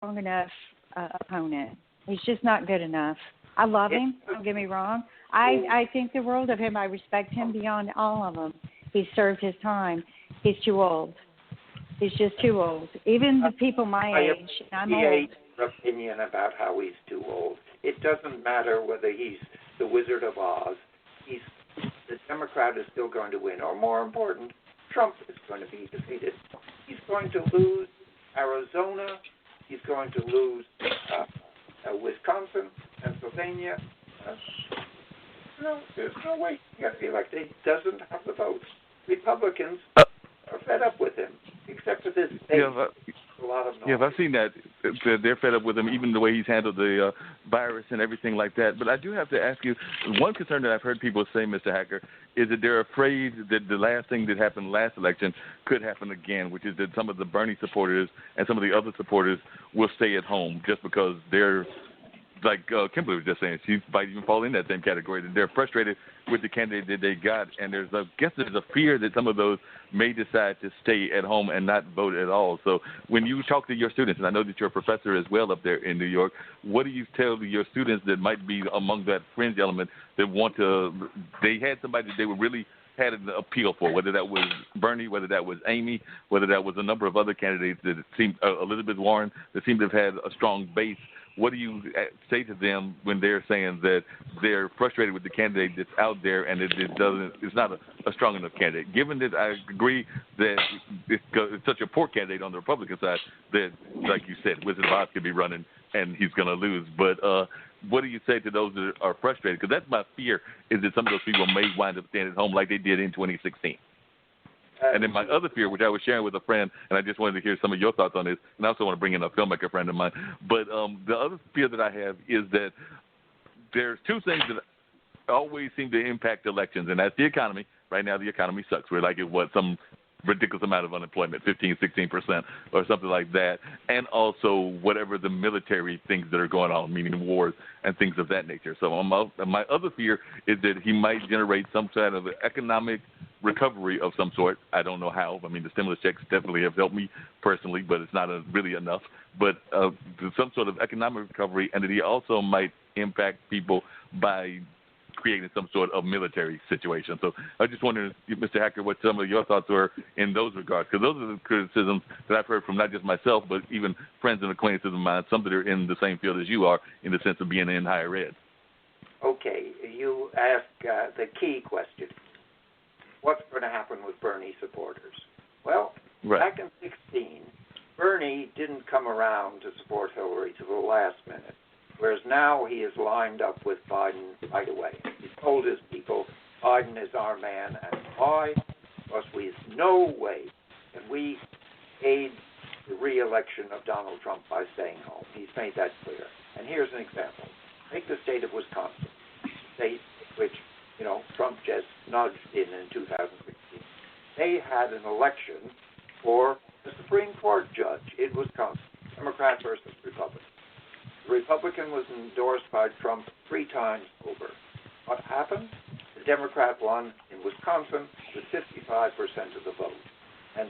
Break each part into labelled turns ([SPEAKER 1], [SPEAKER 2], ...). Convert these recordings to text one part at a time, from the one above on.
[SPEAKER 1] strong enough opponent. He's just not good enough. I love him. Don't get me wrong. I think the world of him. I respect him beyond all of them. He's served his time. He's too old. He's just too old. Even the people my age, I'm old.
[SPEAKER 2] Opinion about how he's too old. It doesn't matter whether he's the Wizard of Oz. The Democrat is still going to win. Or more important, Trump is going to be defeated. He's going to lose Arizona. He's going to lose Wisconsin, Pennsylvania. There's no way he got elected. He doesn't have the votes. Republicans are fed up with him, except for this state. A lot of noise.
[SPEAKER 3] Yeah, I've seen that. They're fed up with him, even the way he's handled the virus and everything like that. But I do have to ask you, one concern that I've heard people say, Mr. Hacker, is that they're afraid that the last thing that happened last election could happen again, which is that some of the Bernie supporters and some of the other supporters will stay at home just because they're, like Kimberly was just saying, she might even fall in that same category, that they're frustrated with the candidate that they got, and there's a fear that some of those may decide to stay at home and not vote at all. So when you talk to your students, and I know that you're a professor as well up there in New York, what do you tell your students that might be among that fringe element that they had somebody that they were really had an appeal for, whether that was Bernie, whether that was Amy, whether that was a number of other candidates that seemed, Elizabeth Warren, that seemed to have had a strong base. What do you say to them when they're saying that they're frustrated with the candidate that's out there and it's not a strong enough candidate? Given that I agree that it's such a poor candidate on the Republican side that, like you said, Wizard of Oz could be running and he's going to lose. But what do you say to those that are frustrated? Because that's my fear, is that some of those people may wind up staying at home like they did in 2016. And then my other fear, which I was sharing with a friend, and I just wanted to hear some of your thoughts on this, and I also want to bring in a filmmaker friend of mine. But the other fear that I have is that there's two things that always seem to impact elections, and that's the economy. Right now, the economy sucks. We're like at some ridiculous amount of unemployment, 15, 16% or something like that, and also whatever the military things that are going on, meaning wars and things of that nature. So my other fear is that he might generate some kind of economic recovery of some sort. I don't know how. I mean, the stimulus checks definitely have helped me personally, but it's not really enough. But some sort of economic recovery, and that he also might impact people by creating some sort of military situation. So I just wondered, Mr. Hacker, what some of your thoughts were in those regards, because those are the criticisms that I've heard from not just myself, but even friends and acquaintances of mine, some that are in the same field as you are, in the sense of being in higher ed.
[SPEAKER 2] Okay, you ask the key question. What's going to happen with Bernie supporters? Well, back in 2016, Bernie didn't come around to support Hillary to the last minute, whereas now he is lined up with Biden right away. He told his people, Biden is our man, and why? Because we have no way can we aid the re-election of Donald Trump by staying home. He's made that clear. And here's an example. Take the state of Wisconsin, a state which Trump just nudged in 2016. They had an election for the Supreme Court judge in Wisconsin, Democrat versus Republican. The Republican was endorsed by Trump 3 times over. What happened? The Democrat won in Wisconsin with 55% of the vote. And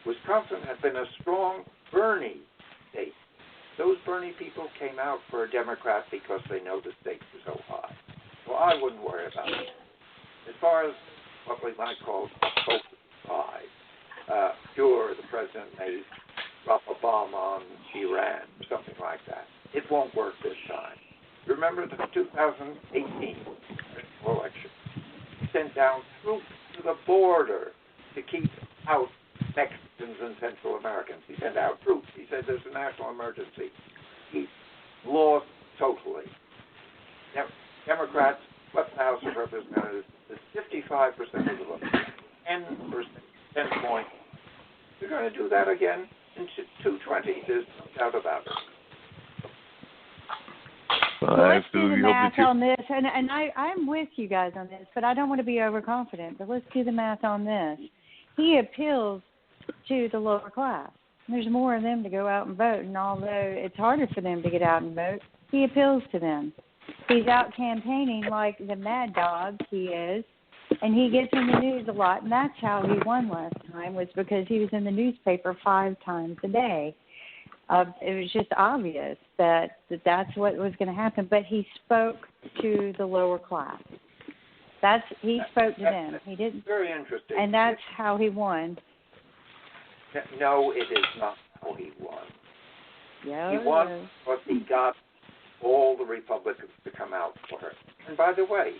[SPEAKER 2] Wisconsin had been a strong Bernie state. Those Bernie people came out for a Democrat because they know the stakes are so high. So I wouldn't worry about it. As far as what we might call focus side, sure, the president may drop a bomb on Iran, something like that. It won't work this time. Remember the 2018 election? He sent down troops to the border to keep out Mexicans and Central Americans. He sent out troops. He said there's a national emergency. He lost totally. Now, Democrats swept the House of Representatives with 55% of the vote, 10%, 10 points. They're going to do that again in 220. There's no doubt about it.
[SPEAKER 1] Let's do the math on this, and I'm with you guys on this, but I don't want to be overconfident. But let's do the math on this. He appeals to the lower class. There's more of them to go out and vote, and although it's harder for them to get out and vote, he appeals to them. He's out campaigning like the mad dog he is, and he gets in the news a lot, and that's how he won last time, was because he was in the newspaper 5 times a day. It was just obvious that that's what was going to happen. But he spoke to the lower class. He spoke to them. He didn't.
[SPEAKER 2] Very interesting.
[SPEAKER 1] And that's how he won.
[SPEAKER 2] No, it is not how he won.
[SPEAKER 1] Yeah,
[SPEAKER 2] he won because he got all the Republicans to come out for him. And by the way,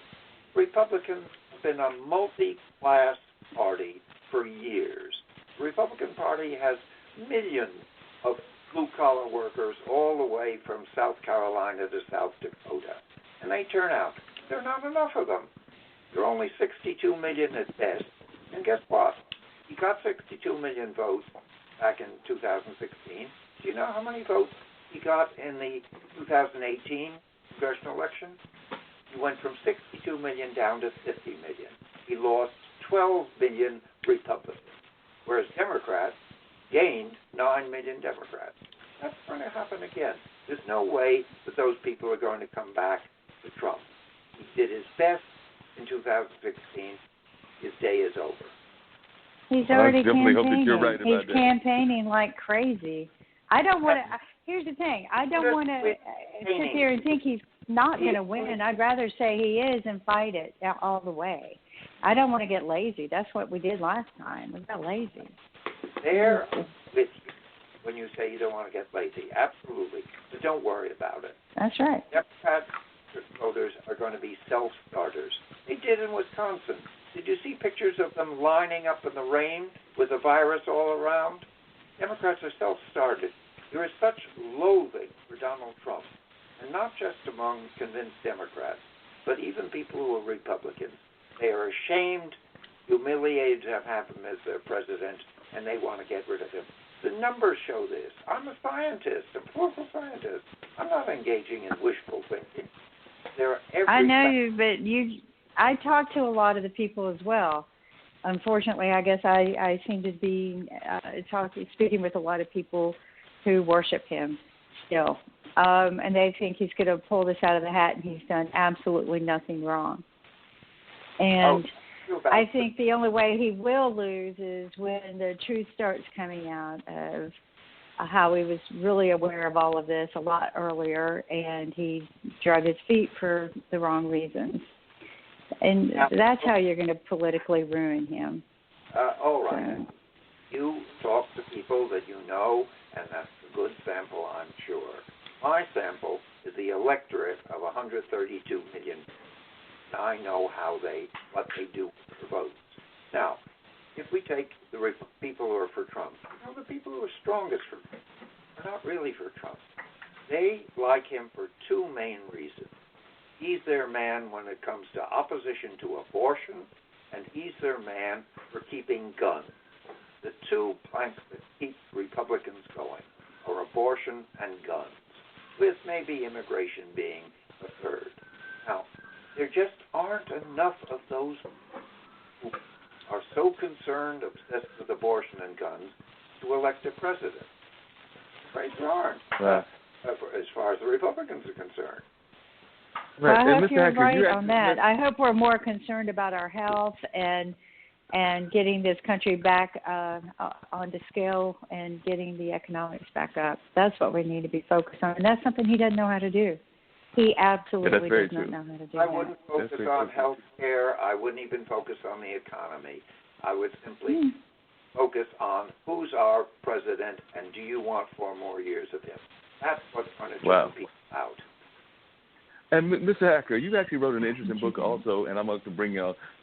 [SPEAKER 2] Republicans have been a multi-class party for years. The Republican Party has millions of blue-collar workers all the way from South Carolina to South Dakota. And they turn out. There are not enough of them. There are only 62 million at best. And guess what? He got 62 million votes back in 2016. Do you know how many votes he got in the 2018 congressional election? He went from 62 million down to 50 million. He lost 12 million Republicans, whereas Democrats gained 9 million Democrats. That's going to happen again. There's no way that those people are going to come back to Trump. He did his best in 2016. His day is over.
[SPEAKER 1] He's already campaigning.
[SPEAKER 3] Hope that you're right about
[SPEAKER 1] He's campaigning like crazy. I don't want to. Here's the thing. I don't want to sit here and think he's not going to win. I'd rather say he is and fight it all the way. I don't want to get lazy. That's what we did last time. We got lazy.
[SPEAKER 2] There with you when you say you don't want to get lazy. Absolutely. But don't worry about it.
[SPEAKER 1] That's right.
[SPEAKER 2] Democrat voters are going to be self-starters. They did in Wisconsin. Did you see pictures of them lining up in the rain with the virus all around? Democrats are self-started. There is such loathing for Donald Trump, and not just among convinced Democrats, but even people who are Republicans. They are ashamed, humiliated to have him as their president, and they want to get rid of him. The numbers show this. I'm a scientist, a political scientist. I'm not engaging in wishful thinking.
[SPEAKER 1] I know you, but I talk to a lot of the people as well. Unfortunately, I guess I seem to be speaking with a lot of people who worship him still. And they think he's going to pull this out of the hat, and he's done absolutely nothing wrong. And I think the only way he will lose is when the truth starts coming out of how he was really aware of all of this a lot earlier, and he drug his feet for the wrong reasons. And that's how you're going to politically ruin him.
[SPEAKER 2] All right. So. You talk to people that you know, and that's a good sample, I'm sure. My sample is the electorate of 132 million. I know what they do with the votes. Now, if we take the people who are for Trump, the people who are strongest for Trump are not really for Trump. They like him for two main reasons. He's their man when it comes to opposition to abortion, and he's their man for keeping guns. The two planks that keep Republicans going are abortion and guns, with maybe immigration being the third. Now, there just aren't enough of those who are so concerned, obsessed with abortion and guns, to elect a president. Right, there aren't, as far as the Republicans are concerned.
[SPEAKER 1] Right. Well, I hope you're right on that. I hope we're more concerned about our health and getting this country back on the scale and getting the economics back up. That's what we need to be focused on, and that's something he doesn't know how to do. He absolutely does not know how to do that.
[SPEAKER 2] I wouldn't focus on health care. I wouldn't even focus on the economy. I would simply focus on who's our president and do you want 4 more years of him. That's what's going to turn people out.
[SPEAKER 3] And Mr. Hacker, you actually wrote an interesting book also, and I'm going to bring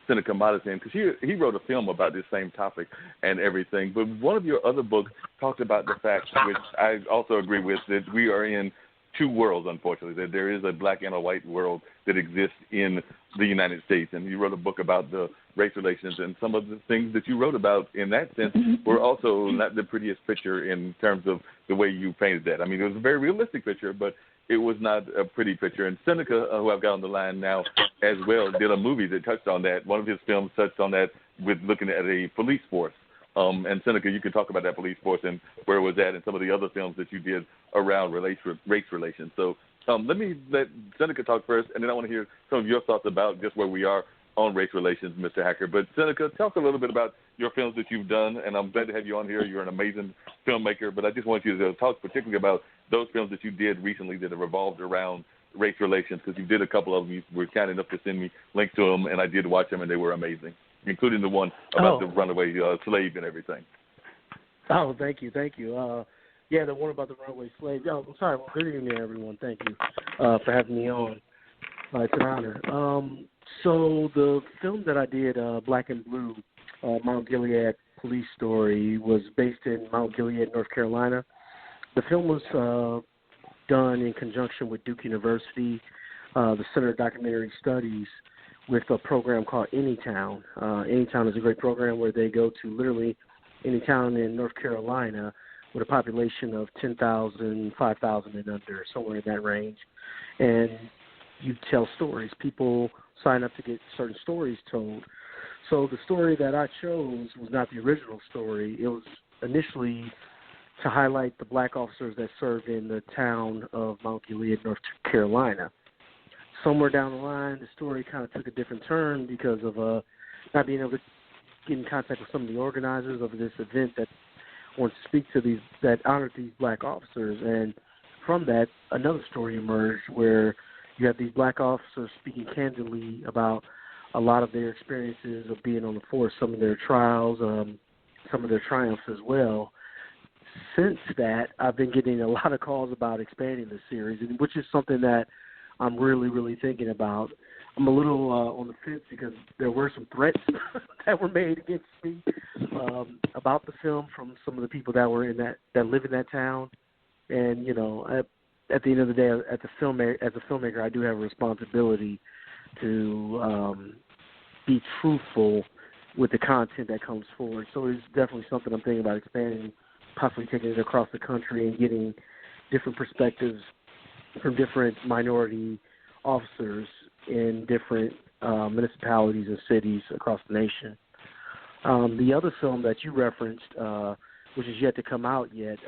[SPEAKER 3] Seneca Modest in, because he wrote a film about this same topic and everything. But one of your other books talked about the fact, which I also agree with, that we are in two worlds, unfortunately, that there is a black and a white world that exists in the United States. And you wrote a book about the race relations, and some of the things that you wrote about in that sense were also not the prettiest picture in terms of the way you painted that. I mean, it was a very realistic picture, but it was not a pretty picture. And Seneca, who I've got on the line now as well, did a movie that touched on that. One of his films touched on that with looking at a police force. And Seneca, you can talk about that police force and where it was at and some of the other films that you did around race relations. So let me let Seneca talk first, and then I want to hear some of your thoughts about just where we are on race relations, Mr. Hacker. But Seneca, talk a little bit about your films that you've done, and I'm glad to have you on here. You're an amazing filmmaker, but I just want you to talk particularly about those films that you did recently that have revolved around race relations, because you did a couple of them. You were kind enough to send me links to them, and I did watch them, and they were amazing, including the one about the runaway slave and everything.
[SPEAKER 4] Oh, thank you. Yeah, the one about the runaway slave. Oh, I'm sorry. Well, good evening, everyone. Thank you for having me on. It's an honor. So the film that I did, Black and Blue, Mount Gilead Police Story, was based in Mount Gilead, North Carolina. The film was done in conjunction with Duke University, the Center of Documentary Studies, with a program called Anytown. Anytown is a great program where they go to literally any town in North Carolina with a population of 10,000, 5,000 and under, somewhere in that range. And you tell stories. People sign up to get certain stories told. So the story that I chose was not the original story. It was initially to highlight the black officers that served in the town of Mount Gilead, North Carolina. Somewhere down the line, the story kind of took a different turn because of not being able to get in contact with some of the organizers of this event that wanted to speak to that honored these black officers. And from that, another story emerged where you have these black officers speaking candidly about a lot of their experiences of being on the force, some of their trials, some of their triumphs as well. Since that, I've been getting a lot of calls about expanding the series, which is something that I'm really, really thinking about. I'm a little on the fence because there were some threats that were made against me about the film from some of the people that were that live in that town. And at the end of the day, as a filmmaker, I do have a responsibility to be truthful with the content that comes forward. So it's definitely something I'm thinking about expanding, possibly taking it across the country and getting different perspectives from different minority officers in different municipalities and cities across the nation. The other film that you referenced, which is yet to come out yet,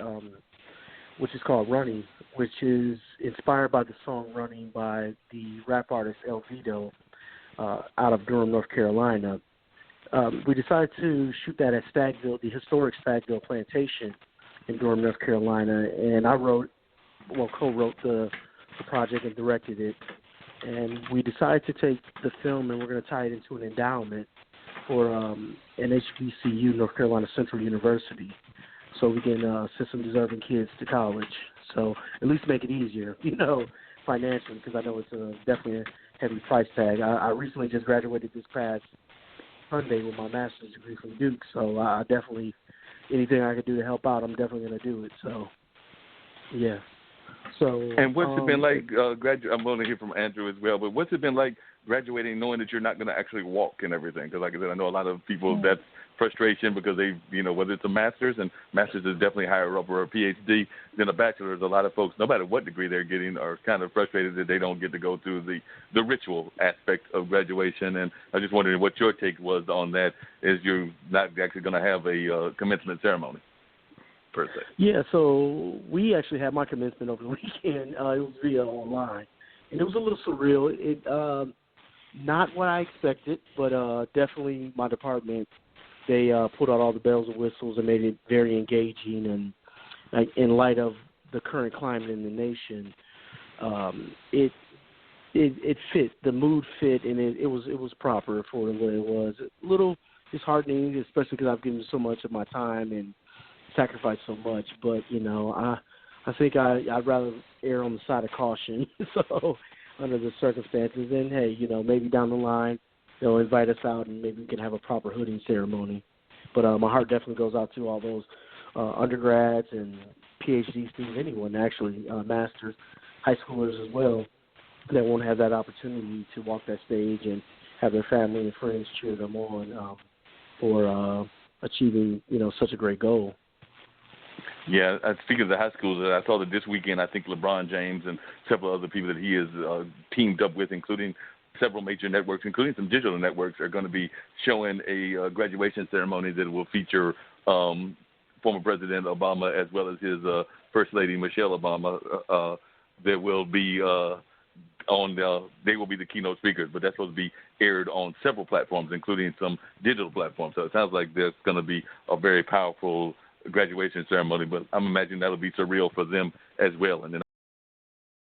[SPEAKER 4] which is called Running, which is inspired by the song Running by the rap artist El Vito out of Durham, North Carolina. We decided to shoot that at Stagville, the historic Stagville Plantation in Durham, North Carolina, and I co-wrote the project and directed it. And we decided to take the film and we're going to tie it into an endowment for an HBCU, North Carolina Central University, so we can send some deserving kids to college. So at least make it easier, financially, because I know it's definitely a heavy price tag. I recently just graduated this past Sunday with my master's degree from Duke, so I definitely, anything I could do to help out, I'm definitely going to do it. So, yeah. So,
[SPEAKER 3] and what's it been like I'm going to hear from Andrew as well, but what's it been like graduating knowing that you're not going to actually walk and everything? Because like I said, I know a lot of people, that's frustration because they, whether it's a master's, and master's is definitely higher up, or a PhD than a bachelor's, a lot of folks, no matter what degree they're getting, are kind of frustrated that they don't get to go through the ritual aspect of graduation. And I was just wondering what your take was on that, is you're not actually going to have a commencement ceremony, per se.
[SPEAKER 4] Yeah, so we actually had my commencement over the weekend. It was via online, and it was a little surreal. It not what I expected, but definitely my department, they put out all the bells and whistles and made it very engaging. And in light of the current climate in the nation, it fit, the mood fit, and it was proper for what it was. A little disheartening, especially because I've given so much of my time and sacrificed so much. But I think I'd rather err on the side of caution. So under the circumstances, and hey, maybe down the line they'll invite us out and maybe we can have a proper hooding ceremony. But my heart definitely goes out to all those undergrads and PhD students, anyone actually, masters, high schoolers as well, that won't have that opportunity to walk that stage and have their family and friends cheer them on for achieving, such a great goal.
[SPEAKER 3] Yeah, speaking of the high schools, I saw that this weekend, I think LeBron James and several other people that he has teamed up with, including several major networks, including some digital networks, are going to be showing a graduation ceremony that will feature former President Obama as well as his First Lady, Michelle Obama, that will be they will be the keynote speakers, but that's supposed to be aired on several platforms, including some digital platforms. So it sounds like there's going to be a very powerful graduation ceremony, but I'm imagining that'll be surreal for them as well. And then